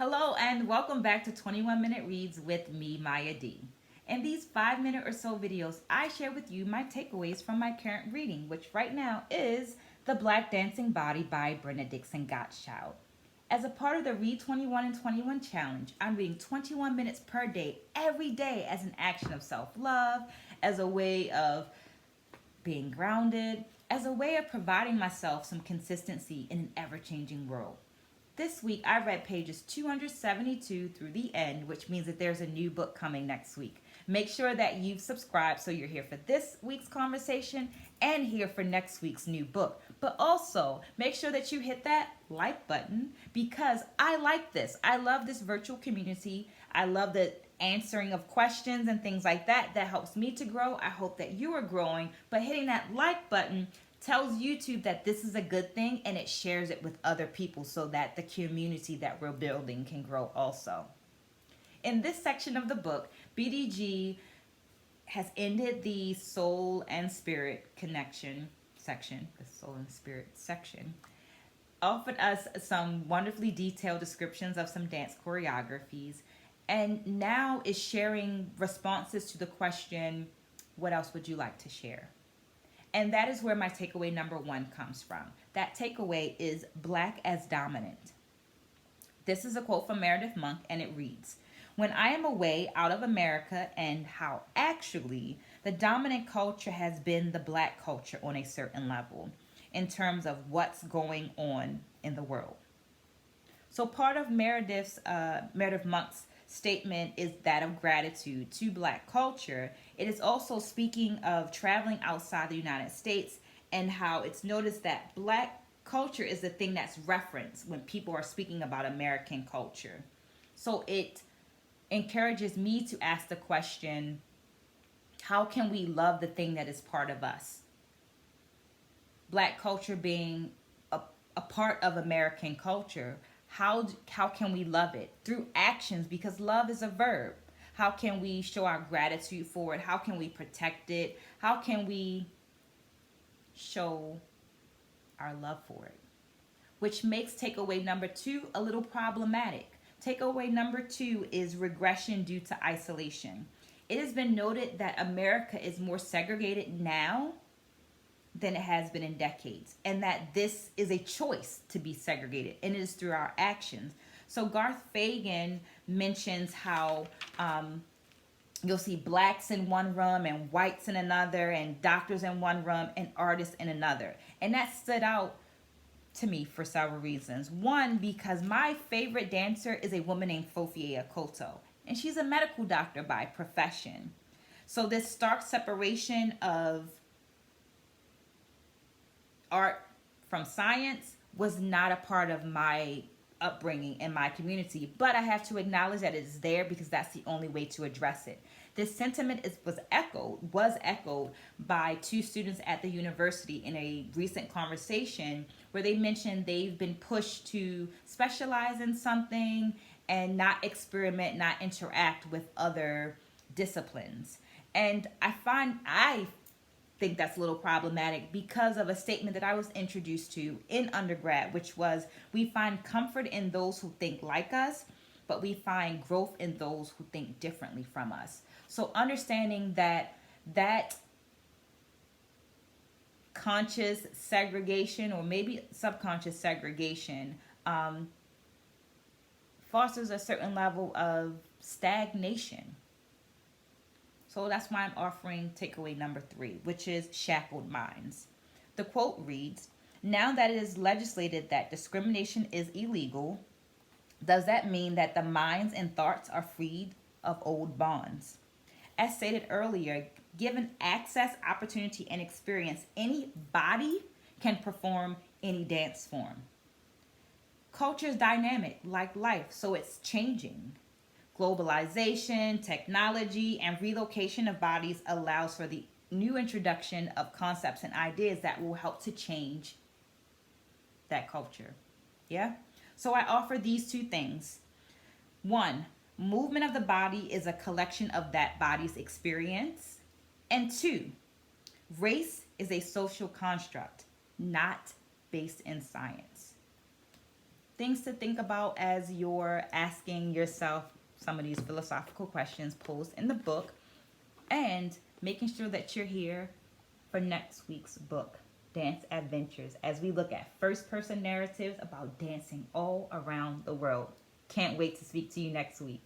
Hello and welcome back to 21 Minute Reads with me, Maya D. In these 5 minute or so videos, I share with you my takeaways from my current reading, which right now is The Black Dancing Body by Brenda Dixon Gottschall. As a part of the Read 21 and 21 challenge, I'm reading 21 minutes per day, every day, as an action of self love, as a way of being grounded, as a way of providing myself some consistency in an ever changing world. This week, I read pages 272 through the end, which means that there's a new book coming next week. Make sure that you've subscribed so you're here for this week's conversation and here for next week's new book. But also, make sure that you hit that like button because I like this. I love this virtual community. I love the answering of questions and things like that. That helps me to grow. I hope that you are growing. But hitting that like button tells YouTube that this is a good thing and it shares it with other people so that the community that we're building can grow also. In this section of the book, BDG has ended the soul and spirit connection section, the soul and spirit section, offered us some wonderfully detailed descriptions of some dance choreographies, and now is sharing responses to the question, what else would you like to share? And that is where my takeaway number one comes from. That takeaway is Black as Dominant. This is a quote from Meredith Monk, and it reads, when I am away out of America and how actually the dominant culture has been the Black culture on a certain level in terms of what's going on in the world. So part of Meredith Monk's statement is that of gratitude to Black culture. It is also speaking of traveling outside the United States and how it's noticed that Black culture is the thing that's referenced when people are speaking about American culture. So it encourages me to ask the question, how can we love the thing that is part of us? Black culture being a part of American culture, how can we love it? Through actions, because love is a verb. How can we show our gratitude for it? How can we protect it? How can we show our love for it? Which makes takeaway number two a little problematic. Takeaway number two is regression due to isolation. It has been noted that America is more segregated now than it has been in decades, and that this is a choice to be segregated, and it is through our actions. So Garth Fagan mentions how you'll see blacks in one room and whites in another, and doctors in one room and artists in another. And that stood out to me for several reasons. One, because my favorite dancer is a woman named Fofia Koto, and she's a medical doctor by profession. So this stark separation of art from science was not a part of my upbringing in my community, but I have to acknowledge that it is there because that's the only way to address it. This sentiment was echoed by two students at the university in a recent conversation where they mentioned they've been pushed to specialize in something and not experiment, not interact with other disciplines. And I think that's a little problematic because of a statement that I was introduced to in undergrad, which was, we find comfort in those who think like us, but we find growth in those who think differently from us. So understanding that conscious segregation, or maybe subconscious segregation, fosters a certain level of stagnation. So that's why I'm offering takeaway number three, which is Shackled Minds. The quote reads, now that it is legislated that discrimination is illegal, does that mean that the minds and thoughts are freed of old bonds? As stated earlier, given access, opportunity, and experience, any body can perform any dance form. Culture is dynamic like life, so it's changing. Globalization, technology, and relocation of bodies allows for the new introduction of concepts and ideas that will help to change that culture. Yeah? So I offer these two things. One, movement of the body is a collection of that body's experience. And two, race is a social construct, not based in science. things to think about as you're asking yourself some of these philosophical questions posed in the book, and making sure that you're here for next week's book, Dance Adventures, as we look at first-person narratives about dancing all around the world. Can't wait to speak to you next week.